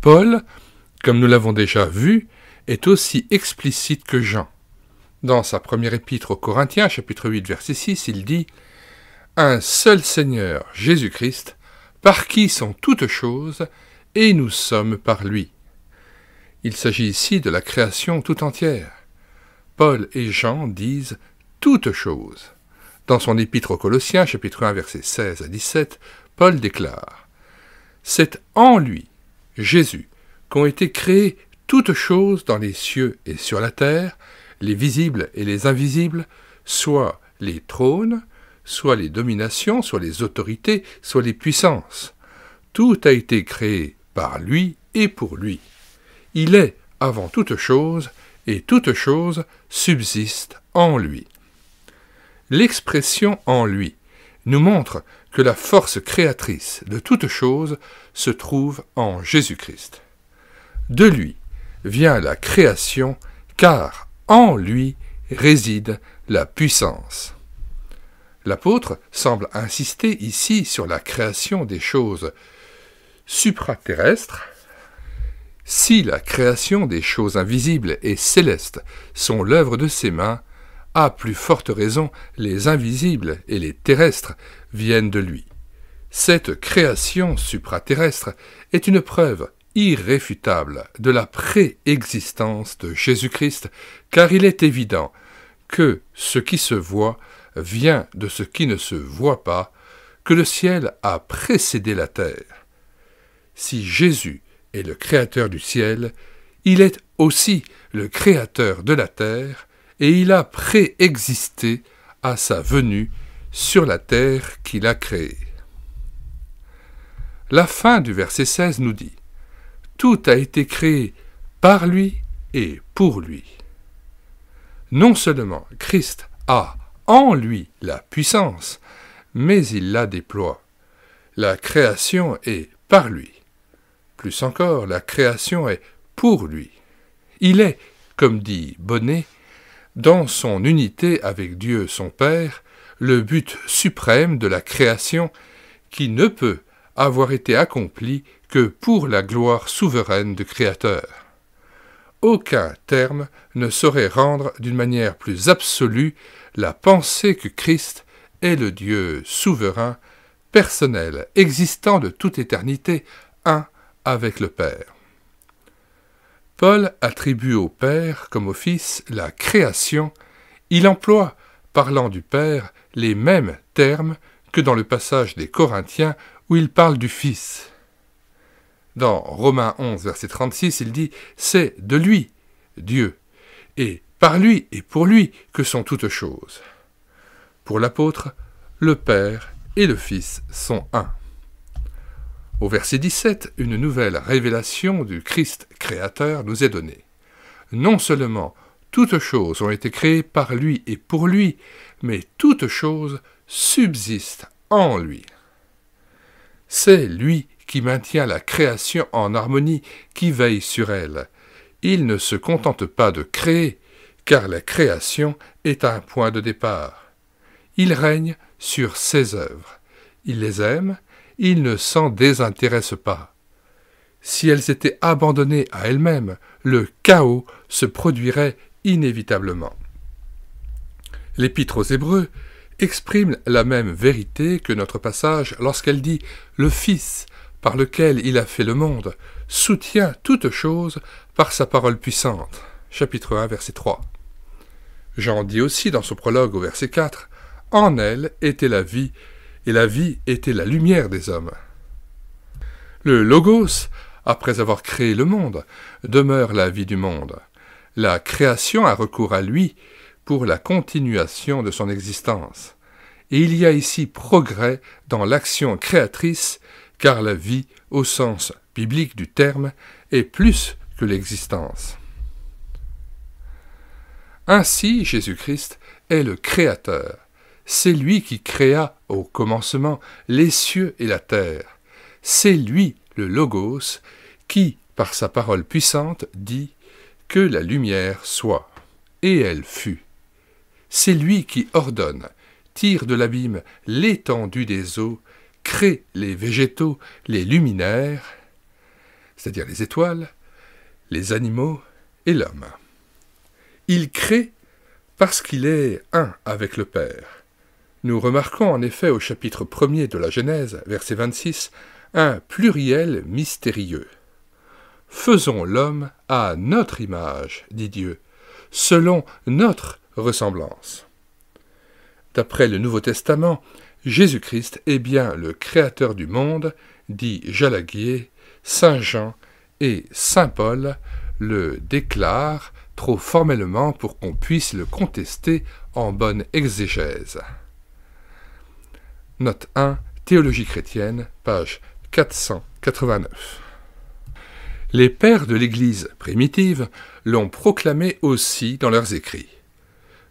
Paul, comme nous l'avons déjà vu, est aussi explicite que Jean. Dans sa première épître aux Corinthiens, chapitre 8, verset 6, il dit « Un seul Seigneur, Jésus-Christ, par qui sont toutes choses, et nous sommes par lui. » Il s'agit ici de la création tout entière. Paul et Jean disent « toutes choses ». Dans son épître aux Colossiens, chapitre 1, versets 16 à 17, Paul déclare « C'est en lui, Jésus, qu'ont été créées toutes choses dans les cieux et sur la terre, les visibles et les invisibles, soit les trônes, soit les dominations, soit les autorités, soit les puissances. Tout a été créé par lui et pour lui. Il est avant toute chose, et toute chose subsiste en lui. » L'expression « en lui » nous montre que la force créatrice de toute chose se trouve en Jésus-Christ. De lui vient la création, car en lui réside la puissance. L'apôtre semble insister ici sur la création des choses supraterrestres. Si la création des choses invisibles et célestes sont l'œuvre de ses mains, à plus forte raison, les invisibles et les terrestres viennent de lui. Cette création supraterrestre est une preuve irréfutable de la préexistence de Jésus-Christ, car il est évident que ce qui se voit vient de ce qui ne se voit pas, que le ciel a précédé la terre. Si Jésus est le créateur du ciel, il est aussi le créateur de la terre, et il a préexisté à sa venue sur la terre qu'il a créée. La fin du verset 16 nous dit « Tout a été créé par lui et pour lui ». Non seulement Christ a en lui la puissance, mais il la déploie. La création est par lui. Plus encore, la création est pour lui. Il est, comme dit Bonnet, dans son unité avec Dieu son Père, le but suprême de la création qui ne peut avoir été accompli que pour la gloire souveraine du Créateur. Aucun terme ne saurait rendre d'une manière plus absolue la pensée que Christ est le Dieu souverain, personnel, existant de toute éternité, un avec le Père. Paul attribue au Père comme au Fils la création. Il emploie, parlant du Père, les mêmes termes que dans le passage des Corinthiens où il parle du Fils. Dans Romains 11, verset 36, il dit « C'est de lui, Dieu, et par lui et pour lui que sont toutes choses. » Pour l'apôtre, le Père et le Fils sont un. Au verset 17, une nouvelle révélation du Christ créateur nous est donnée. Non seulement toutes choses ont été créées par lui et pour lui, mais toutes choses subsistent en lui. C'est lui qui maintient la création en harmonie, qui veille sur elle. Il ne se contente pas de créer, car la création est un point de départ. Il règne sur ses œuvres. Il les aime, il ne s'en désintéresse pas. Si elles étaient abandonnées à elles-mêmes, le chaos se produirait inévitablement. L'Épître aux Hébreux exprime la même vérité que notre passage lorsqu'elle dit « Le Fils, par lequel il a fait le monde, soutient toutes choses par sa parole puissante. » Chapitre 1, verset 3. Jean dit aussi dans son prologue au verset 4 « En elle était la vie, et la vie était la lumière des hommes. » Le Logos, après avoir créé le monde, demeure la vie du monde. La création a recours à lui pour la continuation de son existence. Et il y a ici progrès dans l'action créatrice, car la vie, au sens biblique du terme, est plus que l'existence. Ainsi, Jésus-Christ est le Créateur. C'est lui qui créa au commencement les cieux et la terre. C'est lui, le Logos, qui, par sa parole puissante, dit « que la lumière soit ». Et elle fut. C'est lui qui ordonne, tire de l'abîme l'étendue des eaux, crée les végétaux, les luminaires. c'est-à-dire les étoiles, les animaux et l'homme. Il crée parce qu'il est un avec le Père. Nous remarquons en effet au chapitre 1er de la Genèse, verset 26, un pluriel mystérieux. « Faisons l'homme à notre image, dit Dieu, selon notre ressemblance. » D'après le Nouveau Testament, Jésus-Christ est bien le Créateur du monde, dit Jalaguier, Saint Jean et Saint Paul le déclarent trop formellement pour qu'on puisse le contester en bonne exégèse. Note 1, Théologie chrétienne, page 489. Les pères de l'Église primitive l'ont proclamé aussi dans leurs écrits.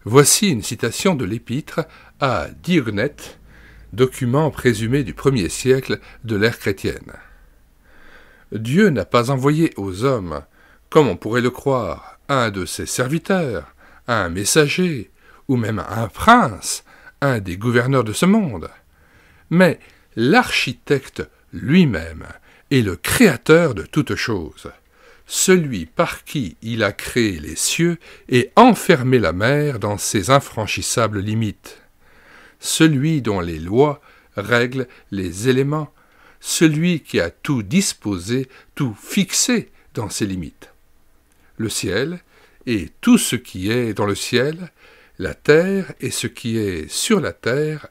Voici une citation de l'épître à Diognet, document présumé du 1er siècle de l'ère chrétienne. Dieu n'a pas envoyé aux hommes, comme on pourrait le croire, un de ses serviteurs, un messager, ou même un prince, un des gouverneurs de ce monde, mais l'architecte lui-même est le créateur de toutes choses, celui par qui il a créé les cieux et enfermé la mer dans ses infranchissables limites, celui dont les lois règlent les éléments, celui qui a tout disposé, tout fixé dans ses limites. Le ciel et tout ce qui est dans le ciel, la terre et ce qui est sur la terre,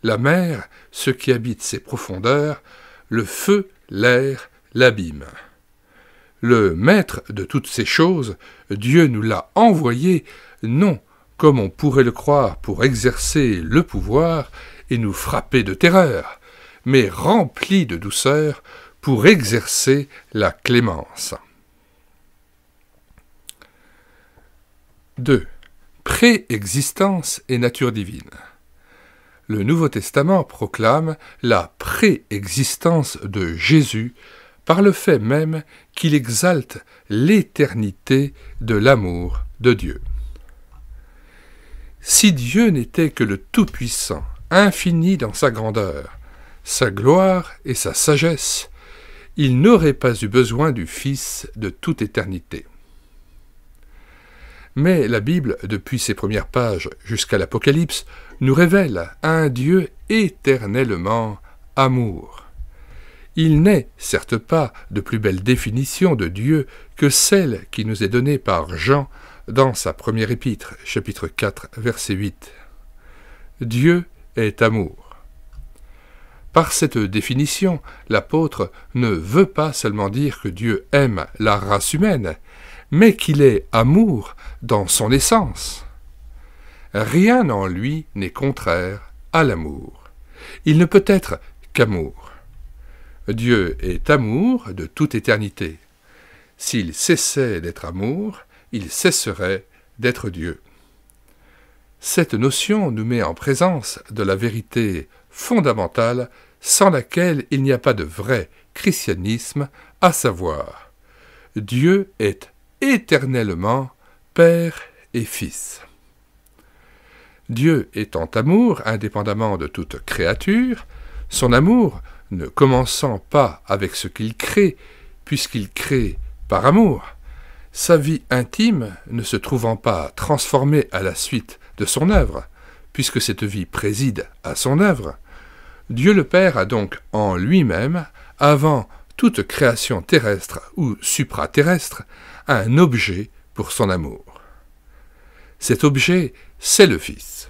la mer, ce qui habite ses profondeurs, le feu, l'air, l'abîme. Le maître de toutes ces choses, Dieu nous l'a envoyé, non comme on pourrait le croire pour exercer le pouvoir et nous frapper de terreur, mais rempli de douceur pour exercer la clémence. 2. Préexistence et nature divine. Le Nouveau Testament proclame la préexistence de Jésus par le fait même qu'il exalte l'éternité de l'amour de Dieu. Si Dieu n'était que le Tout-Puissant, infini dans sa grandeur, sa gloire et sa sagesse, il n'aurait pas eu besoin du Fils de toute éternité. Mais la Bible, depuis ses premières pages jusqu'à l'Apocalypse, nous révèle un Dieu éternellement amour. Il n'est certes pas de plus belle définition de Dieu que celle qui nous est donnée par Jean dans sa première épître, chapitre 4, verset 8. Dieu est amour. Par cette définition, l'apôtre ne veut pas seulement dire que Dieu aime la race humaine, mais qu'il est amour dans son essence. Rien en lui n'est contraire à l'amour. Il ne peut être qu'amour. Dieu est amour de toute éternité. S'il cessait d'être amour, il cesserait d'être Dieu. Cette notion nous met en présence de la vérité fondamentale sans laquelle il n'y a pas de vrai christianisme, à savoir, Dieu est éternellement Père et Fils. Dieu étant amour, indépendamment de toute créature, son amour ne commençant pas avec ce qu'il crée, puisqu'il crée par amour, sa vie intime ne se trouvant pas transformée à la suite de son œuvre, puisque cette vie préside à son œuvre, Dieu le Père a donc en lui-même, avant toute création terrestre ou supraterrestre, un objet pour son amour. Cet objet, c'est le Fils.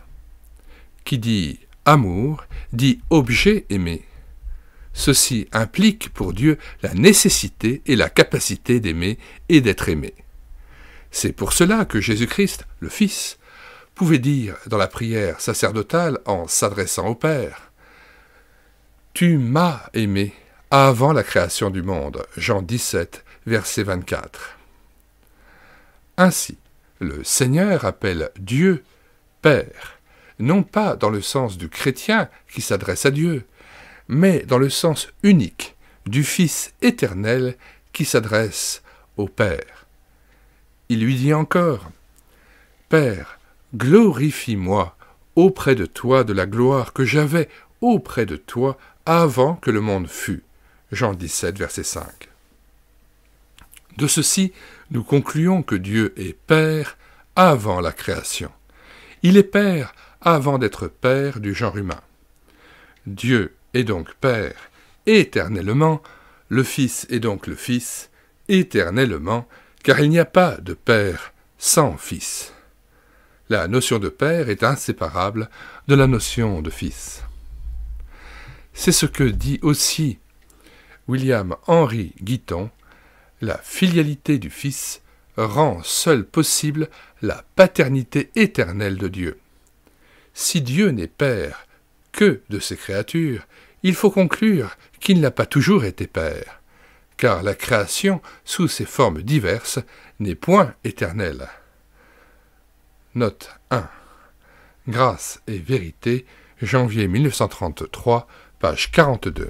Qui dit amour, dit objet aimé. Ceci implique pour Dieu la nécessité et la capacité d'aimer et d'être aimé. C'est pour cela que Jésus-Christ, le Fils, pouvait dire dans la prière sacerdotale en s'adressant au Père « Tu m'as aimé avant la création du monde » Jean 17, verset 24. Ainsi, le Seigneur appelle Dieu Père, non pas dans le sens du chrétien qui s'adresse à Dieu, mais dans le sens unique du Fils éternel qui s'adresse au Père. Il lui dit encore « Père, glorifie-moi auprès de toi de la gloire que j'avais auprès de toi avant que le monde fût. » Jean 17, verset 5. De ceci, nous concluons que Dieu est Père avant la création. Il est Père avant d'être Père du genre humain. Dieu est donc Père éternellement, le Fils est donc le Fils éternellement, car il n'y a pas de Père sans Fils. La notion de Père est inséparable de la notion de Fils. C'est ce que dit aussi William Henry Guiton: la filialité du Fils rend seule possible la paternité éternelle de Dieu. Si Dieu n'est Père que de ses créatures, il faut conclure qu'il n'a pas toujours été Père, car la création, sous ses formes diverses, n'est point éternelle. Note 1. Grâce et vérité, janvier 1933, page 42.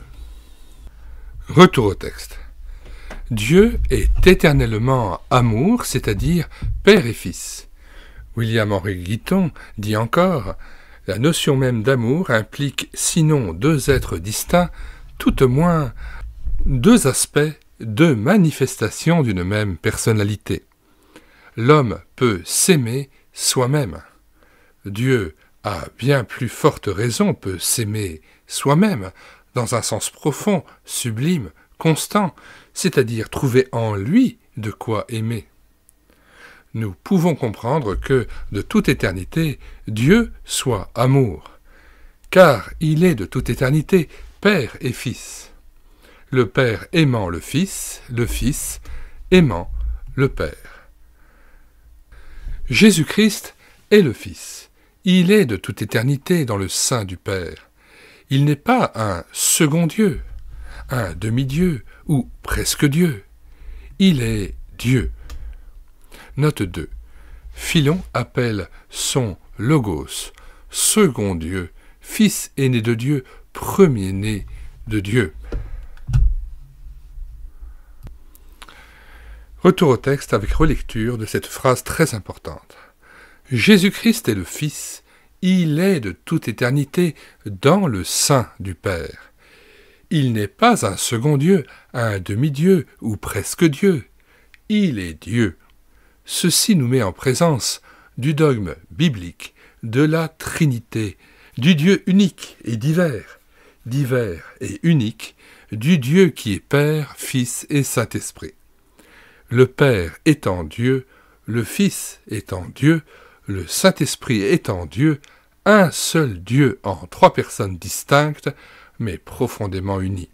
Retour au texte. Dieu est éternellement amour, c'est-à-dire Père et Fils. William Henry Guiton dit encore: la notion même d'amour implique sinon deux êtres distincts, tout au moins deux aspects, deux manifestations d'une même personnalité. L'homme peut s'aimer soi-même. Dieu, à bien plus forte raison, peut s'aimer soi-même, dans un sens profond, sublime, constant, c'est-à-dire trouver en lui de quoi aimer. Nous pouvons comprendre que, de toute éternité, Dieu soit amour, car il est de toute éternité Père et Fils. Le Père aimant le Fils aimant le Père. Jésus-Christ est le Fils. Il est de toute éternité dans le sein du Père. Il n'est pas un second Dieu, un demi-dieu ou presque Dieu. Il est Dieu. Note 2. Philon appelle son Logos, second Dieu, fils aîné de Dieu, premier-né de Dieu. Retour au texte avec relecture de cette phrase très importante. Jésus-Christ est le Fils, il est de toute éternité dans le sein du Père. Il n'est pas un second Dieu, un demi-dieu ou presque Dieu. Il est Dieu. Ceci nous met en présence du dogme biblique de la Trinité, du Dieu unique et divers et unique, du Dieu qui est Père, Fils et Saint-Esprit. Le Père étant Dieu, le Fils étant Dieu, le Saint-Esprit étant Dieu, un seul Dieu en trois personnes distinctes, mais profondément unies.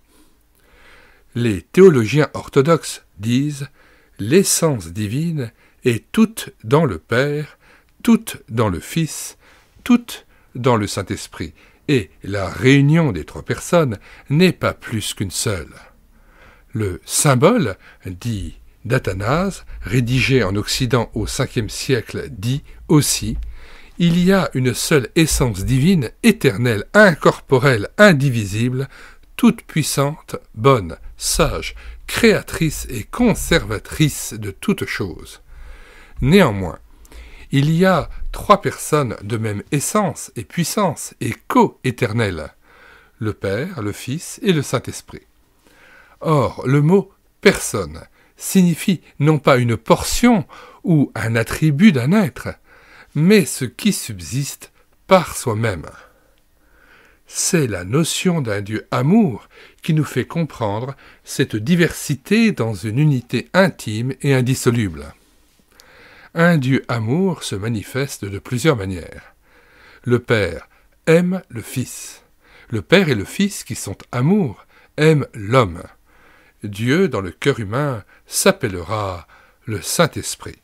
Les théologiens orthodoxes disent « l'essence divine est toute dans le Père, toute dans le Fils, toute dans le Saint-Esprit, et la réunion des trois personnes n'est pas plus qu'une seule. » Le symbole, dit d'Athanase, rédigé en Occident au Ve siècle, dit aussi « il y a une seule essence divine, éternelle, incorporelle, indivisible, toute puissante, bonne, sage, créatrice et conservatrice de toutes choses. Néanmoins, il y a trois personnes de même essence et puissance et co-éternelles, le Père, le Fils et le Saint-Esprit. Or, le mot « personne » signifie non pas une portion ou un attribut d'un être, mais ce qui subsiste par soi-même. C'est la notion d'un Dieu amour qui nous fait comprendre cette diversité dans une unité intime et indissoluble. Un Dieu amour se manifeste de plusieurs manières. Le Père aime le Fils. Le Père et le Fils, qui sont amour, aiment l'homme. Dieu, dans le cœur humain, s'appellera le Saint-Esprit.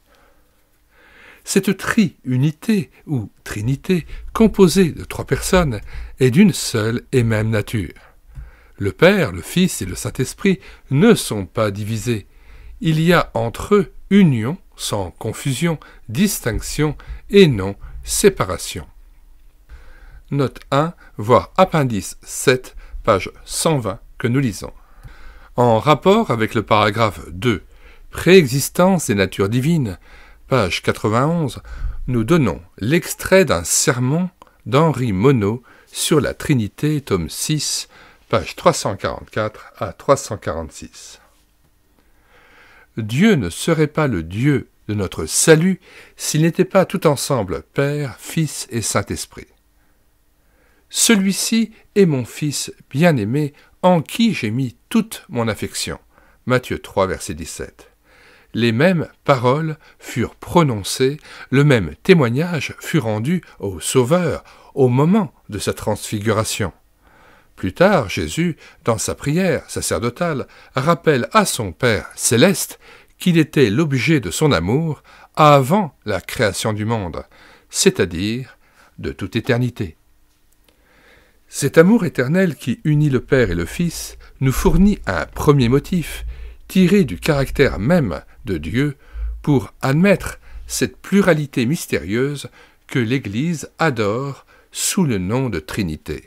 Cette tri-unité ou trinité, composée de trois personnes, est d'une seule et même nature. Le Père, le Fils et le Saint-Esprit ne sont pas divisés. Il y a entre eux union, sans confusion, distinction et non séparation. Note 1, voire appendice 7, page 120, que nous lisons. En rapport avec le paragraphe 2, Préexistence et nature divine, page 91, nous donnons l'extrait d'un sermon d'Henri Monod sur la Trinité, tome 6, page 344 à 346. Dieu ne serait pas le Dieu de notre salut s'il n'était pas tout ensemble Père, Fils et Saint-Esprit. Celui-ci est mon Fils bien-aimé, en qui j'ai mis toute mon affection. Matthieu 3, verset 17. Les mêmes paroles furent prononcées, le même témoignage fut rendu au Sauveur au moment de sa transfiguration. Plus tard, Jésus, dans sa prière sacerdotale, rappelle à son Père céleste qu'il était l'objet de son amour avant la création du monde, c'est-à-dire de toute éternité. Cet amour éternel qui unit le Père et le Fils nous fournit un premier motif, tiré du caractère même de Dieu, pour admettre cette pluralité mystérieuse que l'Église adore sous le nom de Trinité.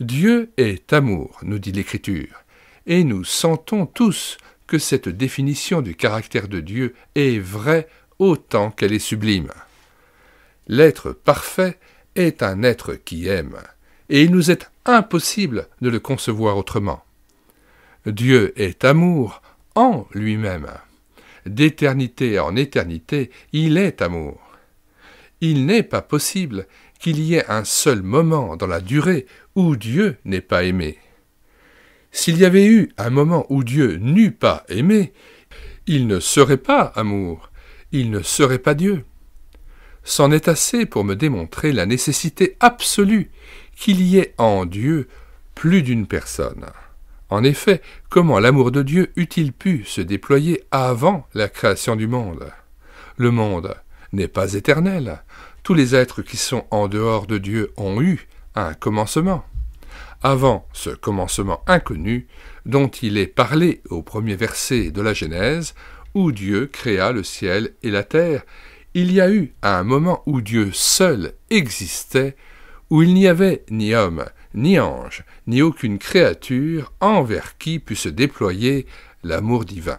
Dieu est amour, nous dit l'Écriture, et nous sentons tous que cette définition du caractère de Dieu est vraie autant qu'elle est sublime. L'être parfait est un être qui aime, et il nous est impossible de le concevoir autrement. Dieu est amour en lui-même. D'éternité en éternité, il est amour. Il n'est pas possible qu'il y ait un seul moment dans la durée où Dieu n'ait pas aimé. S'il y avait eu un moment où Dieu n'eût pas aimé, il ne serait pas amour, il ne serait pas Dieu. C'en est assez pour me démontrer la nécessité absolue qu'il y ait en Dieu plus d'une personne. En effet, comment l'amour de Dieu eût-il pu se déployer avant la création du monde? Le monde n'est pas éternel. Tous les êtres qui sont en dehors de Dieu ont eu un commencement. Avant ce commencement inconnu, dont il est parlé au premier verset de la Genèse, où Dieu créa le ciel et la terre, il y a eu un moment où Dieu seul existait, où il n'y avait ni homme, ni ange, ni aucune créature envers qui pût se déployer l'amour divin.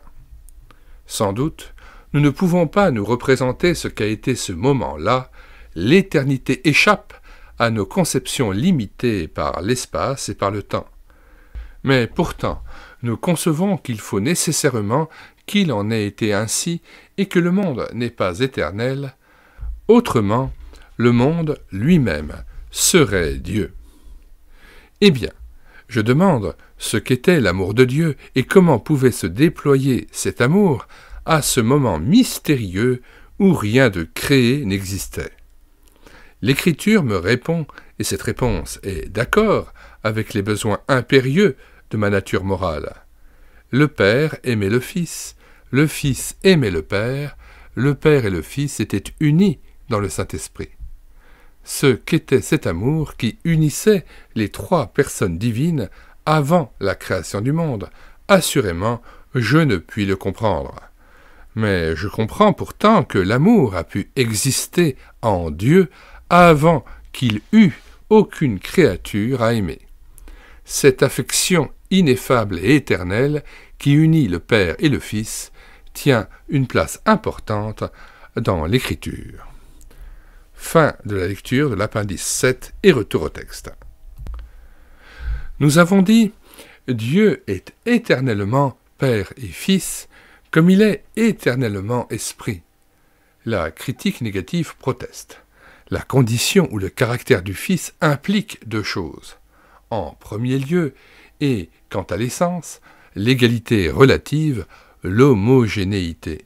Sans doute, nous ne pouvons pas nous représenter ce qu'a été ce moment-là. L'éternité échappe à nos conceptions limitées par l'espace et par le temps. Mais pourtant, nous concevons qu'il faut nécessairement qu'il en ait été ainsi et que le monde n'est pas éternel. Autrement, le monde lui-même serait Dieu. Eh bien, je demande ce qu'était l'amour de Dieu et comment pouvait se déployer cet amour à ce moment mystérieux où rien de créé n'existait. L'Écriture me répond, et cette réponse est d'accord avec les besoins impérieux de ma nature morale. Le Père aimait le Fils aimait le Père et le Fils étaient unis dans le Saint-Esprit. Ce qu'était cet amour qui unissait les trois personnes divines avant la création du monde, assurément, je ne puis le comprendre. Mais je comprends pourtant que l'amour a pu exister en Dieu avant qu'il eût aucune créature à aimer. Cette affection ineffable et éternelle qui unit le Père et le Fils tient une place importante dans l'Écriture. Fin de la lecture de l'appendice 7 et retour au texte. Nous avons dit « Dieu est éternellement Père et Fils, comme il est éternellement Esprit ». La critique négative proteste. La condition ou le caractère du Fils implique deux choses. En premier lieu, et quant à l'essence, l'égalité relative, l'homogénéité.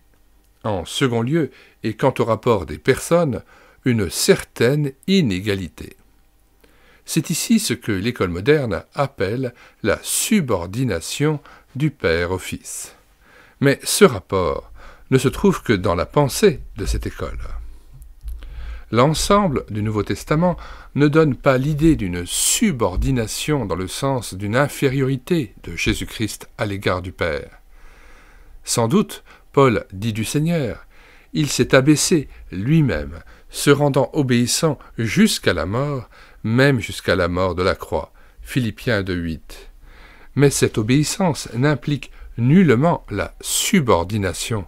En second lieu, et quant au rapport des personnes, une certaine inégalité. C'est ici ce que l'école moderne appelle la subordination du Père au Fils. Mais ce rapport ne se trouve que dans la pensée de cette école. L'ensemble du Nouveau Testament ne donne pas l'idée d'une subordination dans le sens d'une infériorité de Jésus-Christ à l'égard du Père. Sans doute, Paul dit du Seigneur, il s'est abaissé lui-même, se rendant obéissant jusqu'à la mort, même jusqu'à la mort de la croix. Philippiens 2,8. Mais cette obéissance n'implique nullement la subordination.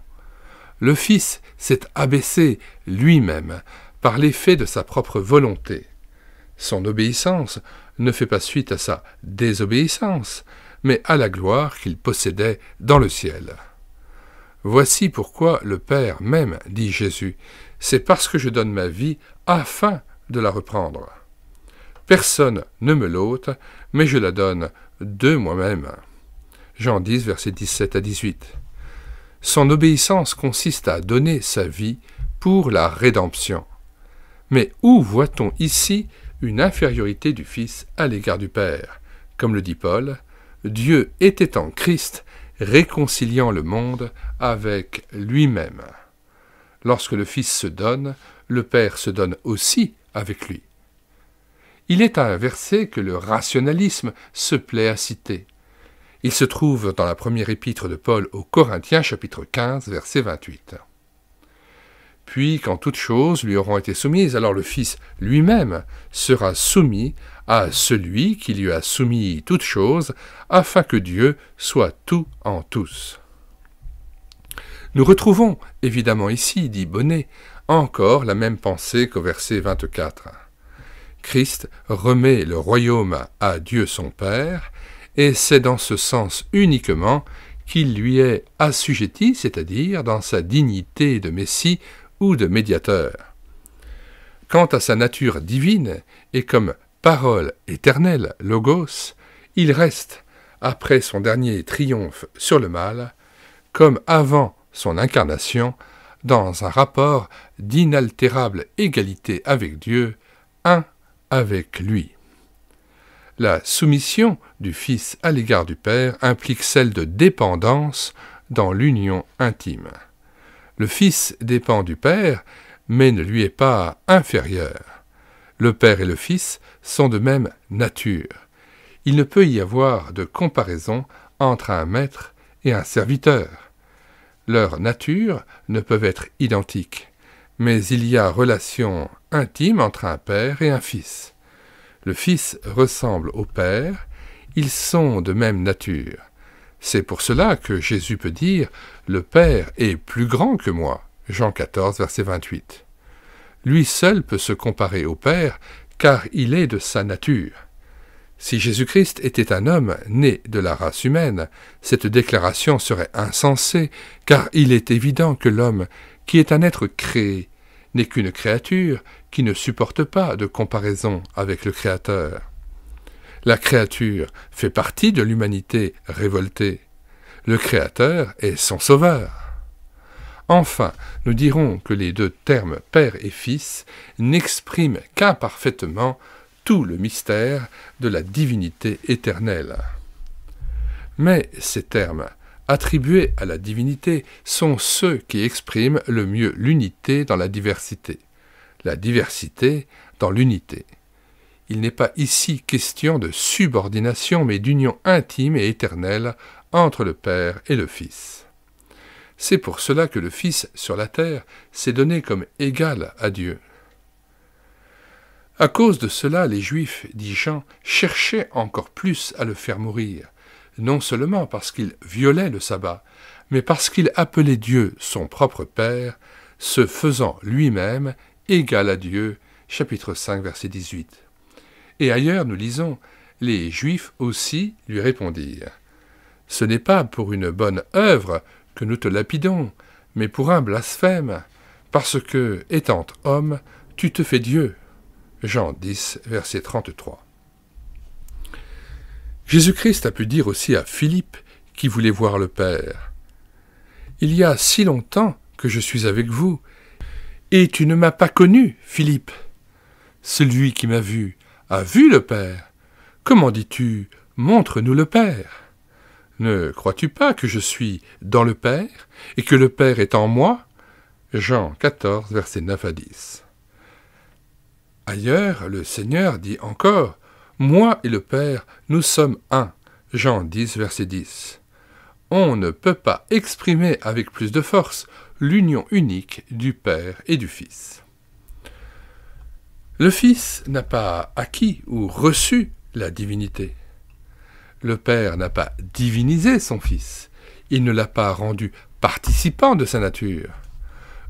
Le Fils s'est abaissé lui-même par l'effet de sa propre volonté. Son obéissance ne fait pas suite à sa désobéissance, mais à la gloire qu'il possédait dans le ciel. Voici pourquoi le Père m'aime, dit Jésus. C'est parce que je donne ma vie afin de la reprendre. Personne ne me l'ôte, mais je la donne de moi-même. Jean 10, versets 17 à 18. Son obéissance consiste à donner sa vie pour la rédemption. Mais où voit-on ici une infériorité du Fils à l'égard du Père? Comme le dit Paul, Dieu était en Christ, réconciliant le monde avec lui-même. Lorsque le Fils se donne, le Père se donne aussi avec lui. Il est un verset que le rationalisme se plaît à citer. Il se trouve dans la première épître de Paul aux Corinthiens, chapitre 15, verset 28. Puis, quand toutes choses lui auront été soumises, alors le Fils lui-même sera soumis à celui qui lui a soumis toutes choses, afin que Dieu soit tout en tous. Nous retrouvons évidemment ici, dit Bonnet, encore la même pensée qu'au verset 24. Christ remet le royaume à Dieu son Père, et c'est dans ce sens uniquement qu'il lui est assujetti, c'est-à-dire dans sa dignité de Messie ou de médiateur. Quant à sa nature divine, et comme parole éternelle, logos, il reste, après son dernier triomphe sur le mal, comme avant son incarnation, dans un rapport d'inaltérable égalité avec Dieu, un avec lui. La soumission du Fils à l'égard du Père implique celle de dépendance dans l'union intime. Le Fils dépend du Père, mais ne lui est pas inférieur. Le Père et le Fils sont de même nature. Il ne peut y avoir de comparaison entre un maître et un serviteur. Leurs natures ne peuvent être identiques, mais il y a relation intime entre un père et un fils. Le Fils ressemble au Père, ils sont de même nature. C'est pour cela que Jésus peut dire « Le Père est plus grand que moi » Jean 14, verset 28. Lui seul peut se comparer au Père, car il est de sa nature. Si Jésus-Christ était un homme né de la race humaine, cette déclaration serait insensée, car il est évident que l'homme, qui est un être créé, n'est qu'une créature qui ne supporte pas de comparaison avec le Créateur. La créature fait partie de l'humanité révoltée. Le Créateur est son sauveur. Enfin, nous dirons que les deux termes Père et Fils n'expriment qu'imparfaitement tout le mystère de la divinité éternelle. Mais ces termes, attribués à la divinité, sont ceux qui expriment le mieux l'unité dans la diversité dans l'unité. Il n'est pas ici question de subordination, mais d'union intime et éternelle entre le Père et le Fils. C'est pour cela que le Fils sur la terre s'est donné comme égal à Dieu. À cause de cela, les Juifs, dit Jean, cherchaient encore plus à le faire mourir, non seulement parce qu'il violait le sabbat, mais parce qu'il appelait Dieu son propre Père, se faisant lui-même égal à Dieu, chapitre 5, verset 18. Et ailleurs, nous lisons, les Juifs aussi lui répondirent. Ce n'est pas pour une bonne œuvre que nous te lapidons, mais pour un blasphème, parce que, étant homme, tu te fais Dieu. Jean 10, verset 33. Jésus-Christ a pu dire aussi à Philippe, qui voulait voir le Père, « Il y a si longtemps que je suis avec vous, et tu ne m'as pas connu, Philippe. Celui qui m'a vu a vu le Père. Comment dis-tu, montre-nous le Père? Ne crois-tu pas que je suis dans le Père, et que le Père est en moi » Jean 14, versets 9 à 10. Ailleurs, le Seigneur dit encore « Moi et le Père, nous sommes un » Jean 10, verset 10. On ne peut pas exprimer avec plus de force l'union unique du Père et du Fils. Le Fils n'a pas acquis ou reçu la divinité. Le Père n'a pas divinisé son Fils. Il ne l'a pas rendu participant de sa nature.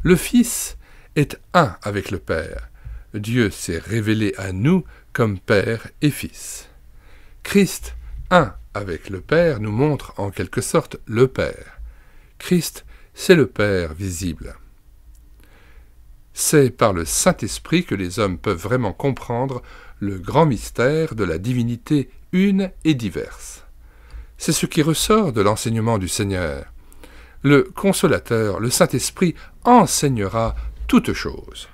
Le Fils est un avec le Père. Dieu s'est révélé à nous comme Père et Fils. Christ, un avec le Père, nous montre en quelque sorte le Père. Christ c'est le Père visible. C'est par le Saint-Esprit que les hommes peuvent vraiment comprendre le grand mystère de la divinité une et diverse. C'est ce qui ressort de l'enseignement du Seigneur. Le Consolateur, le Saint-Esprit, enseignera toutes choses.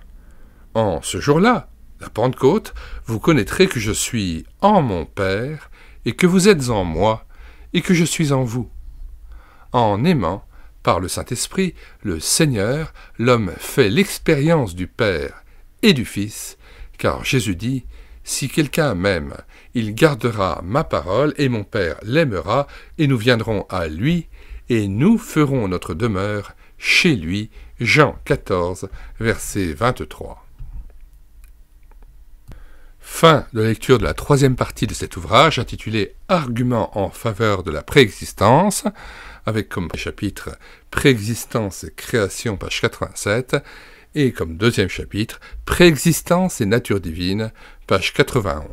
En ce jour-là, la Pentecôte, vous connaîtrez que je suis en mon Père, et que vous êtes en moi, et que je suis en vous. En aimant, par le Saint-Esprit, le Seigneur, l'homme fait l'expérience du Père et du Fils, car Jésus dit « Si quelqu'un m'aime, il gardera ma parole, et mon Père l'aimera, et nous viendrons à lui, et nous ferons notre demeure chez lui. » Jean 14, verset 23. Fin de la lecture de la troisième partie de cet ouvrage intitulé « Arguments en faveur de la préexistence », avec comme chapitre « Préexistence et création » page 87, et comme deuxième chapitre « Préexistence et nature divine » page 91.